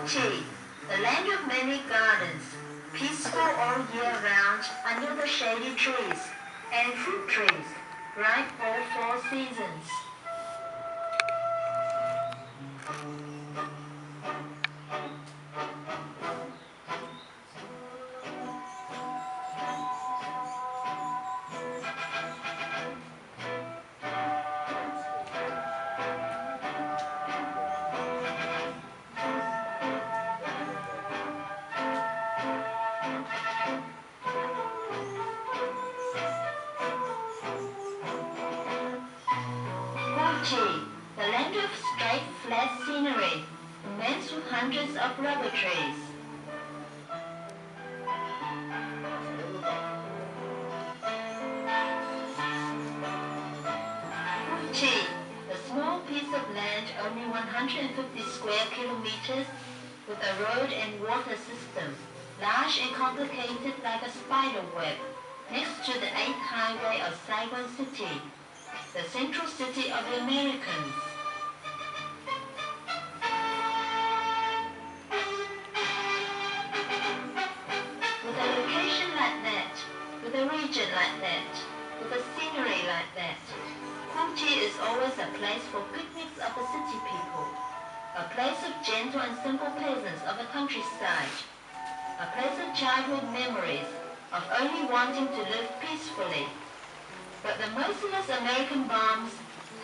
Cuchi, the land of many gardens, peaceful all year round under the shady trees and fruit trees, ripe all 4 seasons. Cuchi, the land of straight, flat scenery, immense with hundreds of rubber trees. Cuchi, a small piece of land only 150 square kilometers with a road and water system, large and complicated like a spider web, next to the 8th highway of Saigon City, the central city of the Americans. With a location like that, with a region like that, with a scenery like that, Cuchi is always a place for picnics of the city people, a place of gentle and simple peasants of the countryside, a place of childhood memories of only wanting to live peacefully. But the merciless American bombs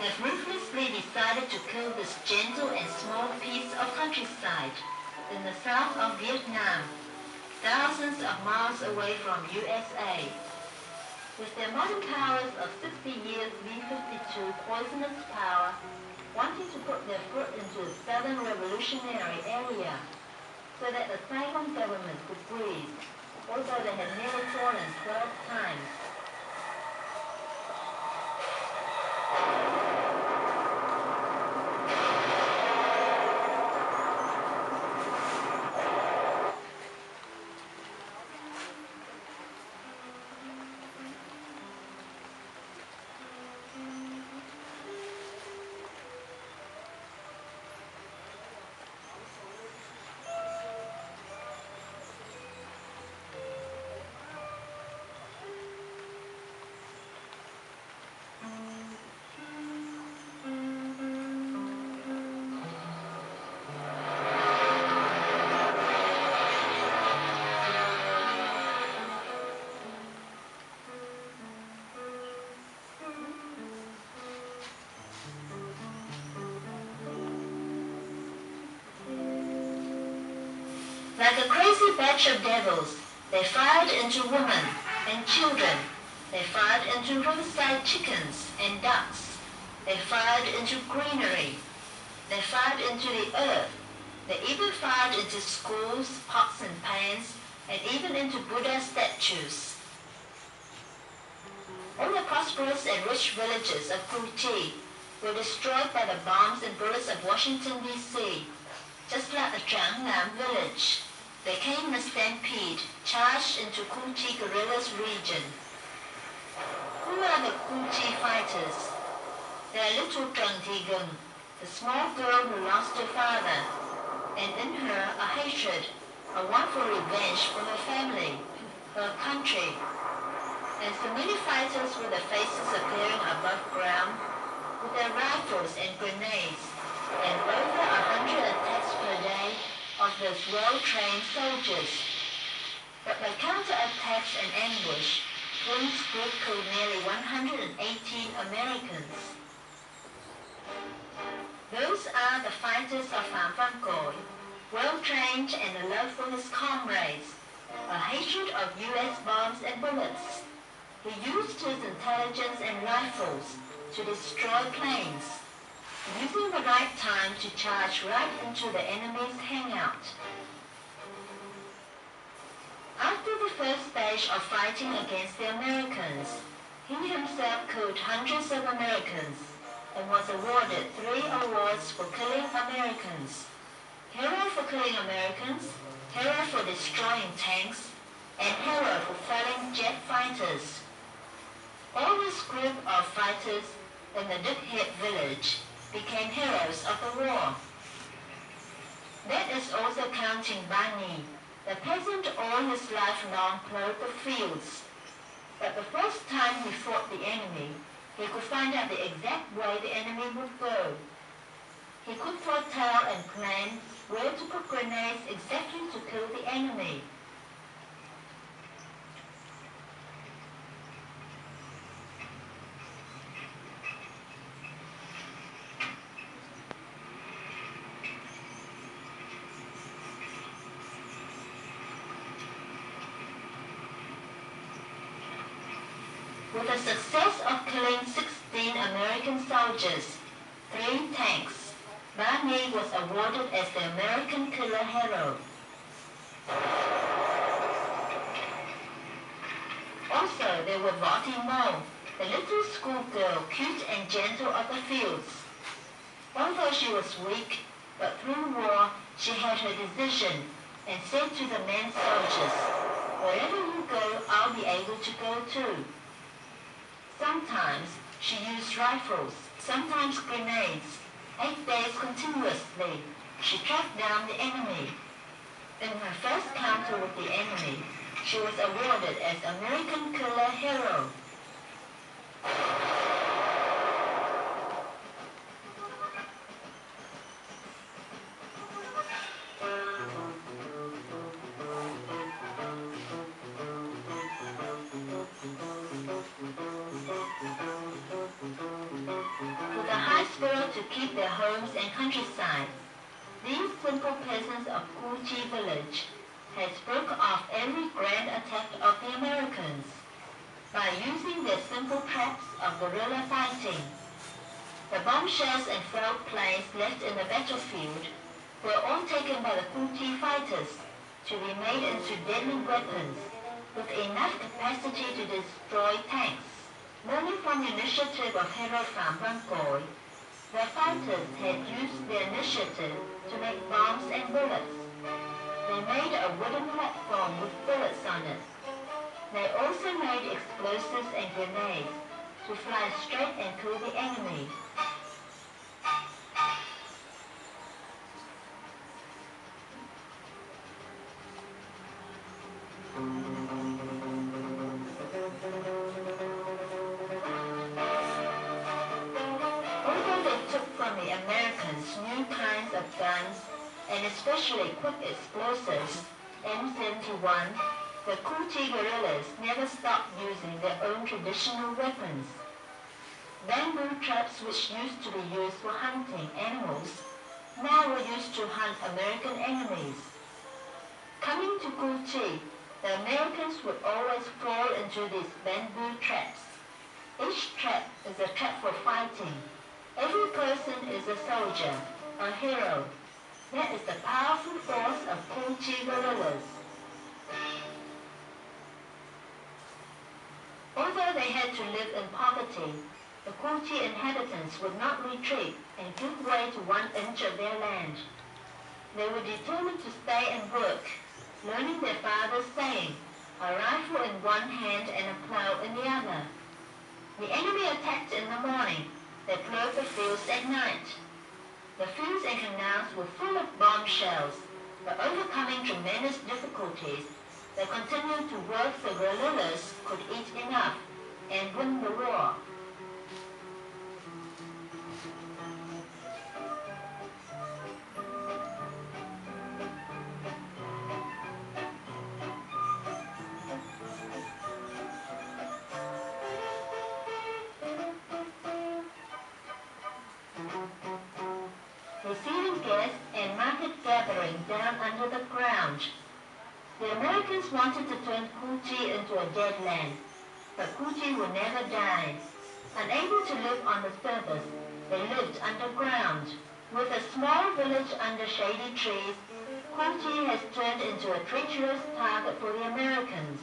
have ruthlessly decided to kill this gentle and small piece of countryside in the south of Vietnam, thousands of miles away from USA. With their modern powers of 60 years B-52 poisonous power, wanting to put their foot into the southern revolutionary area so that the Saigon government could breathe, although they had nearly fallen 12 times. Like a crazy batch of devils, they fired into women and children. They fired into roadside chickens and ducks. They fired into greenery. They fired into the earth. They even fired into schools, pots and pans, and even into Buddha statues. All the prosperous and rich villages of Cuchi were destroyed by the bombs and bullets of Washington, D.C., just like the Trang Nam village. They came in a stampede, charged into Cuchi guerrillas region. Who are the Cuchi fighters? They are little Trang Gung, the small girl who lost her father, and in her a hatred, a want for revenge for her family, her country. And so many fighters with their faces appearing above ground, with their rifles and grenades, and over 100 attacks per day of those well-trained soldiers. But by counterattacks and ambush, Flint's group killed nearly 118 Americans. Those are the fighters of Pham Phan Khoi, well-trained and a love for his comrades, a hatred of U.S. bombs and bullets. He used his intelligence and rifles to destroy planes, using the right time to charge right into the enemy's hangout. After the first stage of fighting against the Americans, he himself killed hundreds of Americans and was awarded 3 awards for killing Americans. Hero for killing Americans, Hero for destroying tanks, and Hero for felling jet fighters. All this group of fighters in the Duk Het village became heroes of the war. That is also counting Bani, the peasant all his life long plowed the fields. But the first time he fought the enemy, he could find out the exact way the enemy would go. He could foretell and plan where to put grenades exactly to kill the enemy. With the success of killing 16 American soldiers, 3 tanks, Barney was awarded as the American Killer Hero. Also, there were Lottie Moe, the little schoolgirl, cute and gentle of the fields. Although she was weak, but through war she had her decision and said to the men soldiers, "Wherever you go, I'll be able to go too." Sometimes she used rifles, sometimes grenades. 8 days continuously, she tracked down the enemy. In her first counter with the enemy, she was awarded as American Killer Hero. With a high spirit to keep their homes and countryside, these simple peasants of Cuchi village had spoke off every grand attack of the Americans by using their simple traps of guerrilla fighting. The bombshells and failed planes left in the battlefield were all taken by the Cuchi fighters to be made into deadly weapons with enough capacity to destroy tanks. Learning from the initiative of Hero Pham Bangkoi, the fighters had used their initiative to make bombs and bullets. They made a wooden platform with bullets on it. They also made explosives and grenades to fly straight and kill the enemy. Although they took from the Americans new kinds of guns and especially quick explosives, M71, the Cuchi guerrillas never stopped using their own traditional weapons. Bamboo traps which used to be used for hunting animals now were used to hunt American enemies. Coming to Cuchi, the Americans would always fall into these bamboo traps. Each trap is a trap for fighting. Every person is a soldier, a hero. That is the powerful force of Cuchi guerrillas. Although they had to live in poverty, the Cuchi inhabitants would not retreat and give way to 1 inch of their land. They were determined to stay and work, learning their father's saying, a rifle in one hand and a plow in the other. The enemy attacked in the morning. They plowed the fields at night. The fields and canals were full of bombshells, but overcoming tremendous difficulties, they continued to work so guerrillas could eat enough and win the war. Receiving guests and market gathering down under the ground. The Americans wanted to turn Cuchi into a dead land, but Cuchi will never die. Unable to live on the surface, they lived underground. With a small village under shady trees, Cuchi has turned into a treacherous target for the Americans.